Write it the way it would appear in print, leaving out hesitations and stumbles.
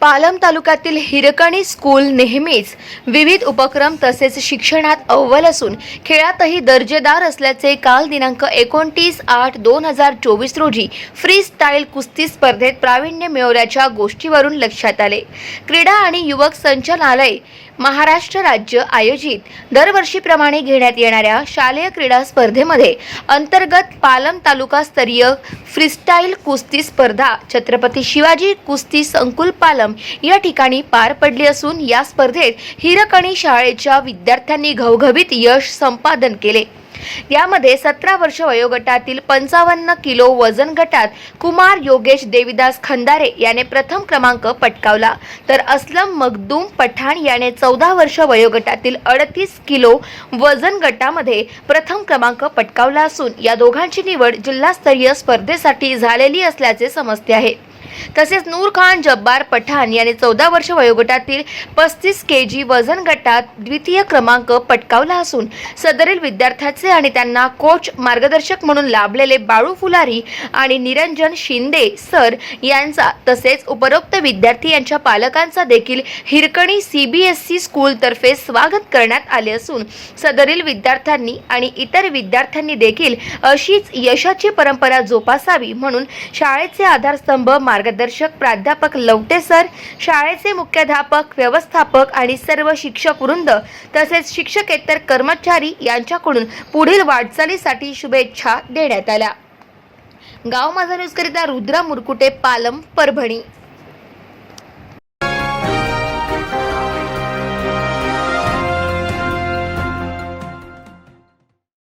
पालम तालुक्यातील हिरकणी स्कूल नेहमीच विविध उपक्रम तसेच शिक्षणात अव्वल असून खेळातही दर्जेदार असल्याचे काल दिनांक 29/8/2024 रोजी फ्री स्टाईल कुस्ती स्पर्धेत प्रावीण्य मिळवल्याच्या गोष्टीवरून लक्षात आले। क्रीडा आणि युवक संचालनालय महाराष्ट्र राज्य आयोजित दरवर्षीप्रमाणे घेण्यात येणाऱ्या शालेय क्रीडा स्पर्धेमध्ये अंतर्गत पालम तालुका स्तरीय फ्रीस्टाईल कुस्ती स्पर्धा छत्रपती शिवाजी कुस्ती संकुल पालम या ठिकाणी पार पडली असून या स्पर्धेत हिरकणी शाळेच्या विद्यार्थ्यांनी घवघवीत यश संपादन केले। यामध्ये 17 वर्ष वयोगटातील 55 किलो वजन गटात कुमार योगेश देविदास खंदारे याने प्रथम क्रमांक पटकावला, तर असलम मखदूम पठाण याने 14 वर्ष वयोगटातील 38 किलो वजन गटामध्ये प्रथम क्रमांक पटकावला असून या दोघांची निवड जिल्हास्तरीय स्पर्धेसाठी झालेली असल्याचे समजते आहे। तसेच नूर खान जब्बार पठाण याने 14 वर्ष वयोगटातील 35 केजी वजन गटात द्वितीय क्रमांक पटकावला असून सदरील विद्यार्थ्याचे आणि त्यांना कोच मार्गदर्शक म्हणून लाभलेले बाळू फुलारी आणि निरंजन शिंदे सर यांचा तसेच उपरोक्त विद्यार्थी यांच्या पालकांचा देखील हिरकणी CBSE स्कूल तर्फे स्वागत करण्यात आले असून सदरील विद्यार्थ्यांनी आणि इतर विद्यार्थ्यांनी देखील अशीच यशाची परंपरा जोपासावी म्हणून शाळेचे आधारस्तंभ मार्गदर्शक प्राध्यापक लवटे सर, शाळेचे मुख्याध्यापक, व्यवस्थापक आणि सर्व शिक्षक वृंद तसेच शिक्षकेतर कर्मचारी यांच्याकडून पुढील वाटचालीसाठी शुभेच्छा देण्यात आल्या। गाव माझा न्यूज करिता रुद्रा मुरकुटे, पालम, परभणी।